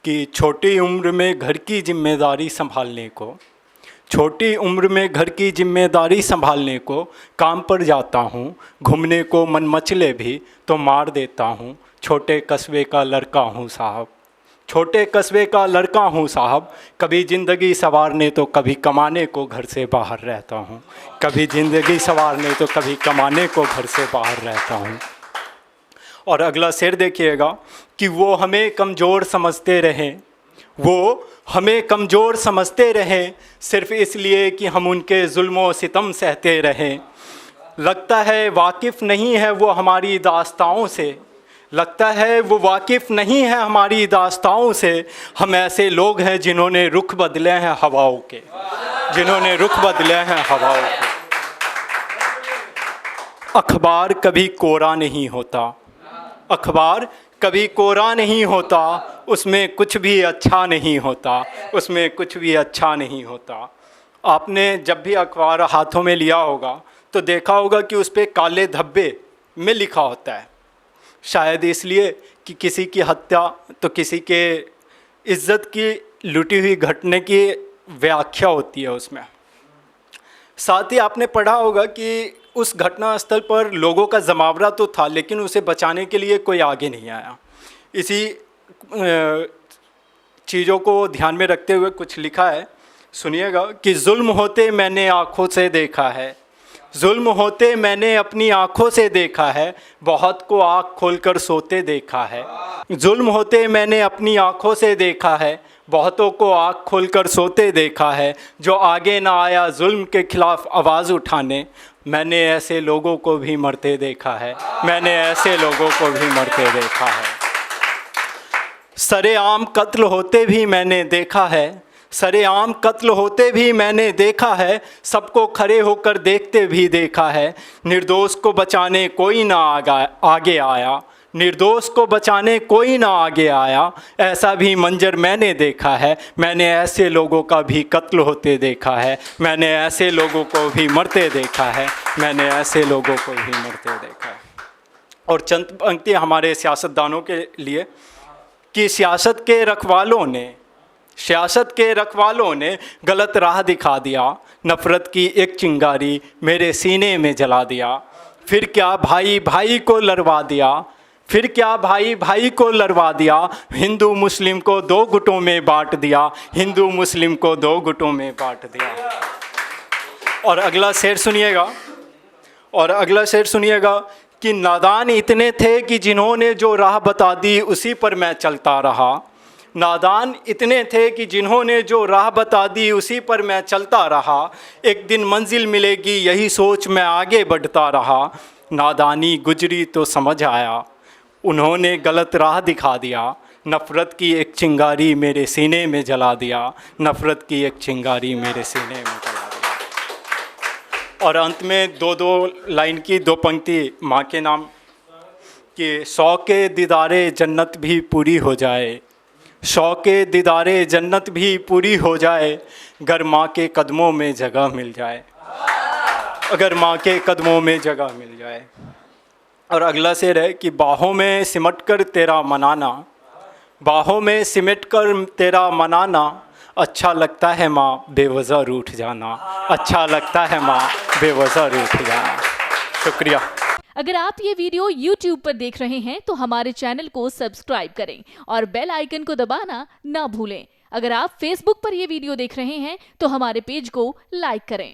कि छोटी उम्र में घर की जिम्मेदारी संभालने को, छोटी उम्र में घर की जिम्मेदारी संभालने को काम पर जाता हूँ, घूमने को मन मचले भी तो मार देता हूँ, छोटे कस्बे का लड़का हूँ साहब, छोटे कस्बे का लड़का हूँ साहब, कभी ज़िंदगी संवारने तो कभी कमाने को घर से बाहर रहता हूँ, कभी ज़िंदगी संवारने तो कभी कमाने को घर से बाहर रहता हूँ। और अगला शेर देखिएगा कि वो हमें कमज़ोर समझते रहें, वो हमें कमज़ोर समझते रहें, सिर्फ़ इसलिए कि हम उनके जुल्म सितम सहते रहें। लगता है वाकिफ़ नहीं है वो हमारी दास्तानों से, लगता है वो वाकिफ़ नहीं है हमारी दास्तानों से। हम ऐसे लोग हैं जिन्होंने रुख बदले हैं हवाओं के, जिन्होंने रुख बदले हैं हवाओं के। अखबार कभी कोरा नहीं होता, अखबार कभी कोरा नहीं होता, उसमें कुछ भी अच्छा नहीं होता, उसमें कुछ भी अच्छा नहीं होता। आपने जब भी अखबार हाथों में लिया होगा तो देखा होगा कि उस पर काले धब्बे में लिखा होता है, शायद इसलिए कि किसी की हत्या तो किसी के इज़्ज़त की लुटी हुई घटने की व्याख्या होती है उसमें। साथ ही आपने पढ़ा होगा कि उस घटना स्थल पर लोगों का जमावड़ा तो था, लेकिन उसे बचाने के लिए कोई आगे नहीं आया। इसी चीज़ों को ध्यान में रखते हुए कुछ लिखा है, सुनिएगा कि जुल्म होते मैंने आँखों से देखा है, जुल्म होते मैंने अपनी आँखों से देखा है, बहुत को आँख खोलकर सोते देखा है। जुल्म होते मैंने अपनी आँखों से देखा है, बहुतों को आँख खोलकर सोते देखा है। जो आगे ना आया जुल्म के खिलाफ आवाज़ उठाने, मैंने ऐसे लोगों को भी मरते देखा है, मैंने ऐसे लोगों को भी मरते देखा है। सरेआम कत्ल होते भी मैंने देखा है, सरेआम कत्ल होते भी मैंने देखा है, सबको खड़े होकर देखते भी देखा है। निर्दोष को बचाने कोई ना आगे आया, निर्दोष को बचाने कोई ना आगे आया, ऐसा भी मंजर मैंने देखा है। मैंने ऐसे लोगों का भी कत्ल होते देखा है, मैंने ऐसे लोगों को भी मरते देखा है, मैंने ऐसे लोगों को भी मरते देखा है। और चंद पंक्ति हमारे सियासतदानों के लिए कि सियासत के रखवालों ने गलत राह दिखा दिया, नफ़रत की एक चिंगारी मेरे सीने में जला दिया। फिर क्या भाई भाई को लड़वा दिया, फिर क्या भाई भाई को लड़वा दिया, हिंदू मुस्लिम को दो गुटों में बांट दिया, हिंदू मुस्लिम को दो गुटों में बांट दिया। और अगला शेर सुनिएगा, और अगला शेर सुनिएगा कि नादान इतने थे कि जिन्होंने जो राह बता दी उसी पर मैं चलता रहा, नादान इतने थे कि जिन्होंने जो राह बता दी उसी पर मैं चलता रहा। एक दिन मंजिल मिलेगी यही सोच मैं आगे बढ़ता रहा। नादानी गुजरी तो समझ आया, उन्होंने गलत राह दिखा दिया, नफ़रत की एक चिंगारी मेरे सीने में जला दिया, नफ़रत की एक चिंगारी मेरे सीने में जला दिया। और अंत में दो लाइन की दो पंक्ति माँ के नाम कि शौक़े दीदारे जन्नत भी पूरी हो जाए, शौक़े दीदारे जन्नत भी पूरी हो जाए, अगर माँ के कदमों में जगह मिल जाए, अगर माँ के कदमों में जगह मिल जाए। और अगला शेर है कि बाहों में सिमट कर तेरा मनाना, बाहों में सिमट कर तेरा मनाना, अच्छा लगता है माँ बेवजह रूठ जाना, अच्छा लगता है माँ बेवजह रूठ जाना। शुक्रिया। अगर आप ये वीडियो YouTube पर देख रहे हैं तो हमारे चैनल को सब्सक्राइब करें और बेल आइकन को दबाना ना भूलें। अगर आप Facebook पर ये वीडियो देख रहे हैं तो हमारे पेज को लाइक करें।